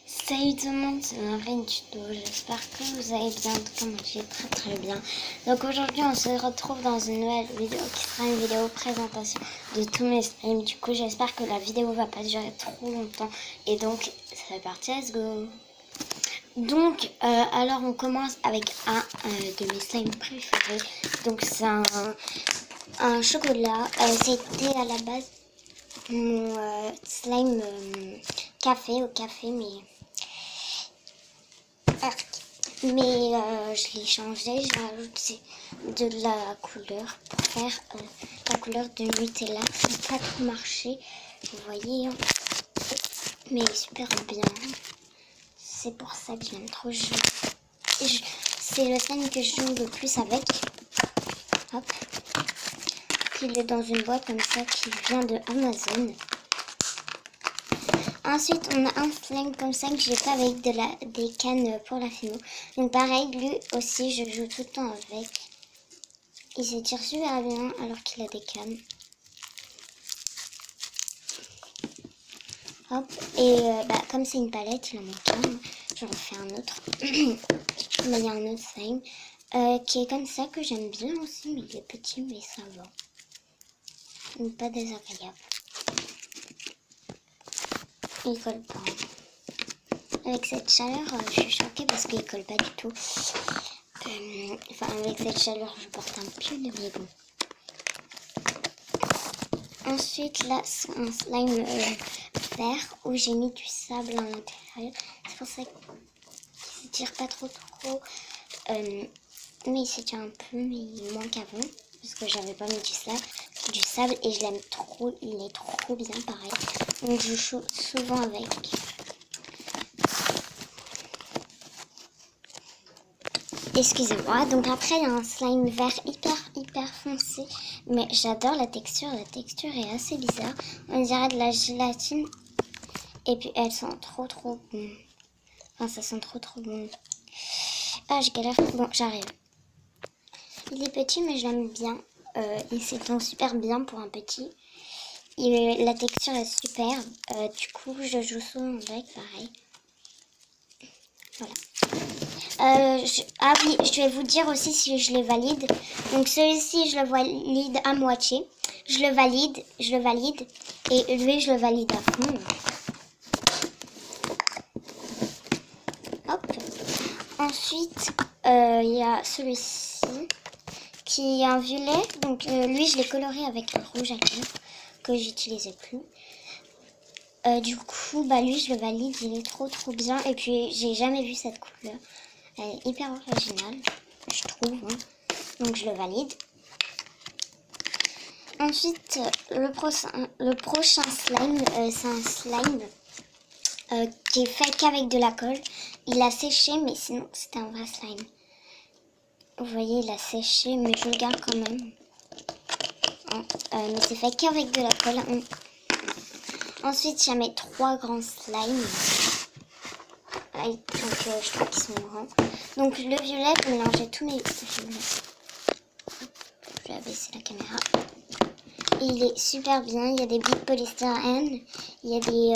Salut tout le monde, c'est Marine Tuto, j'espère que vous allez bien, en tout cas moi je vais très bien. Donc aujourd'hui on se retrouve dans une nouvelle vidéo qui sera une vidéo présentation de tous mes slimes. Du coup j'espère que la vidéo va pas durer trop longtemps et donc c'est parti, let's go. Donc alors on commence avec un de mes slimes préférés, donc c'est un chocolat, c'était à la base mon slime café au café mais je l'ai changé, j'ai rajouté de la couleur pour faire la couleur de Nutella. Ça n'a pas trop marché, vous voyez, hein. Mais il est super bien. C'est pour ça que j'aime trop jouer. C'est le slime que je joue le plus avec. Hop. Il est dans une boîte comme ça qui vient de Amazon. Ensuite, on a un slime comme ça que j'ai fait avec des cannes pour la phéno. Donc pareil, lui aussi, je joue tout le temps avec. Il s'étire super bien alors qu'il a des cannes. Hop, et comme c'est une palette, il en manque un. J'en refais un autre. Mais il y a un autre slime qui est comme ça que j'aime bien aussi, mais il est petit, mais ça va. Il n'est pas désagréable. Il colle pas. Avec cette chaleur, je suis choquée parce qu'il colle pas du tout. Enfin, avec cette chaleur, je porte un pull, mais bon. Ensuite, là, c'est un slime vert où j'ai mis du sable à l'intérieur. C'est pour ça qu'il s'étire pas trop. Mais il s'étire un peu, mais il manque avant. Parce que j'avais pas mis du sable et je l'aime trop. Il est trop bien, pareil. Donc, je joue souvent avec. Excusez-moi. Donc après, il y a un slime vert hyper foncé. Mais j'adore la texture. La texture est assez bizarre. On dirait de la gélatine. Et puis, elle sent trop bon. Enfin, ça sent trop bon. Ah, je galère. Bon, j'arrive. Il est petit, mais je l'aime bien. Il s'étend super bien pour un petit. La texture est super. Du coup, je joue souvent avec, pareil. Voilà. Ah oui, je vais vous dire aussi si je les valide. Donc celui-ci, je le valide à moitié. Je le valide. Et lui, je le valide à fond. Hop. Ensuite, il y a celui-ci qui est un violet. Donc lui, je l'ai coloré avec un rouge à lèvres que j'utilisais plus. Du coup, lui, je le valide. Il est trop bien. Et puis, j'ai jamais vu cette couleur. Elle est hyper originale, je trouve. Hein. Donc, je le valide. Ensuite, le prochain slime, c'est un slime qui est fait qu'avec de la colle. Il a séché, mais sinon, c'était un vrai slime. Vous voyez, il a séché, mais je le garde quand même. Mais c'est fait qu'avec de la colle. Ensuite, j'ai mes 3 grands slimes. Donc, je trouve qu'ils sont grands. Donc, le violet, je vais mélanger tous mes violets. Je vais abaisser la caméra. Et il est super bien. Il y a des billes de polystyrène. Il y a des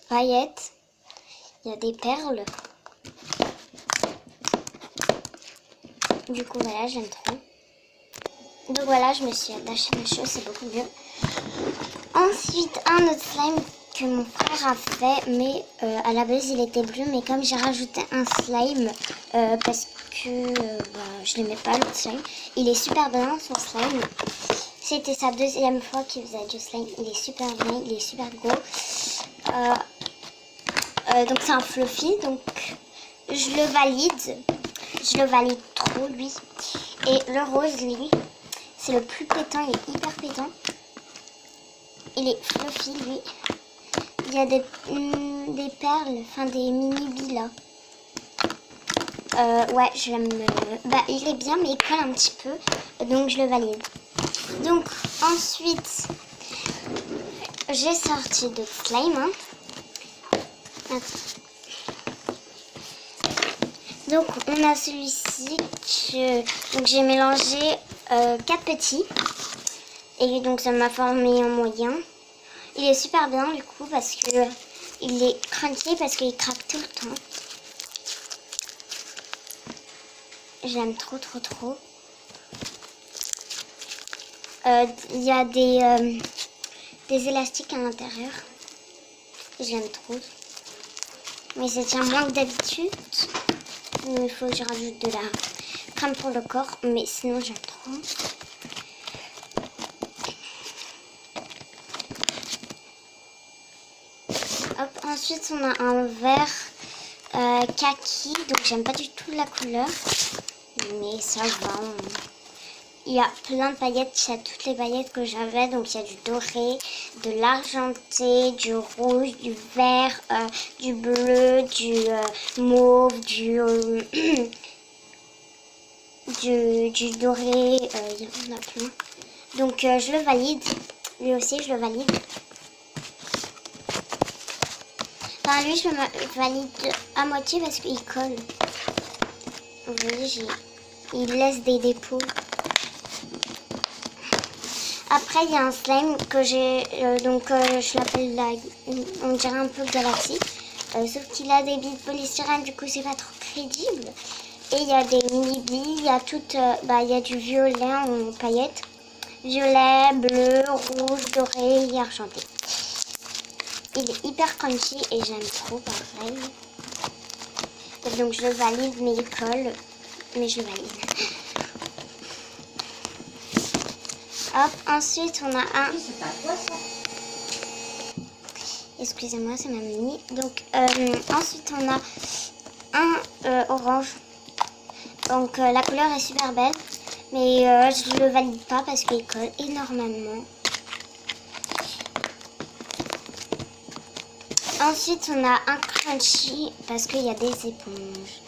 paillettes. Il y a des perles. Du coup, voilà, j'aime trop. Donc, voilà, je me suis attachée mes cheveux. C'est beaucoup mieux. Ensuite, un autre slime que mon frère a fait, mais à la base il était bleu, mais comme j'ai rajouté un slime parce que je l'aimais pas l'autre slime, il est super bien son slime. C'était sa 2e fois qu'il faisait du slime, il est super bien, il est super gros. Donc c'est un fluffy, donc je le valide trop lui. Et le rose, lui, c'est le plus pétant, il est hyper pétant. Il est fluffy, lui. Il y a des perles, enfin des mini billes là. Ouais, je l'aime. Il est bien, mais il colle un petit peu. Donc, je le valide. Donc, ensuite, j'ai sorti de slime. Hein. Donc, on a celui-ci que j'ai mélangé 4 petits. Et donc, ça m'a formé un moyen. Il est super bien du coup parce que il est crunchy parce qu'il craque tout le temps. J'aime trop, trop, trop. Il y a des élastiques à l'intérieur. J'aime trop. Mais ça tient moins que d'habitude. Il faut que je rajoute de la crème pour le corps. Mais sinon, j'aime trop. Hop, ensuite, on a un verre kaki. Donc, j'aime pas du tout la couleur. Mais ça va. Il y a plein de paillettes. Il y a toutes les paillettes que j'avais. Donc, il y a du doré, de l'argenté, du rouge, du vert, du bleu, du mauve, du doré. Il y en a plein. Donc, je le valide. Lui aussi, je le valide. Enfin, lui, je le valide à moitié parce qu'il colle. Vous voyez, il laisse des dépôts. Après, il y a un slime que j'ai, je l'appelle, on dirait un peu Galaxy. Sauf qu'il a des billes de polystyrène, du coup, c'est pas trop crédible. Et il y a des mini-billes, il y a il y a du violet en paillettes. Violet, bleu, rouge, doré et argenté. Il est hyper crunchy et j'aime trop, pareil. Donc, je le valide, mais il colle. Mais je le valide. Hop, ensuite on a un... Excusez-moi, c'est ma mini. Donc, ensuite on a un orange. Donc, la couleur est super belle. Mais je le valide pas parce qu'il colle énormément. Ensuite, on a un crunchy parce qu'il y a des éponges.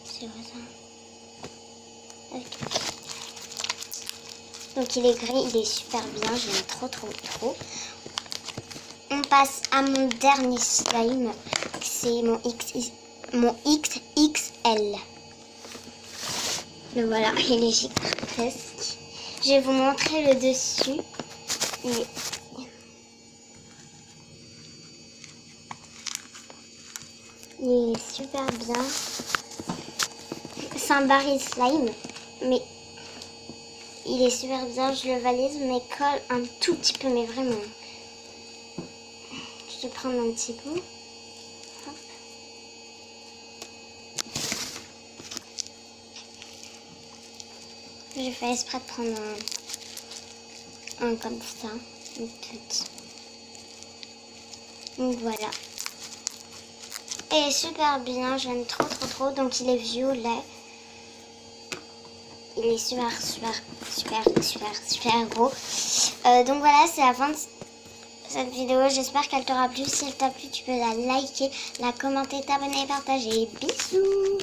C'est vrai ça. Okay. Donc il est gris, il est super bien, j'aime trop trop trop. On passe à mon dernier slime, c'est mon XXL. Le voilà, il est gigantesque. Je vais vous montrer le dessus. Il est super bien. C'est un baril slime, mais il est super bien, je le valide, mais colle un tout petit peu, mais vraiment. Je vais prendre un petit bout. Hop. J'ai fait exprès de prendre un comme ça, une petite. Donc voilà. Et super bien, j'aime trop trop trop. Donc il est violet. Il est super gros. Donc voilà, c'est la fin de cette vidéo. J'espère qu'elle t'aura plu. Si elle t'a plu, tu peux la liker, la commenter, t'abonner et partager. Bisous!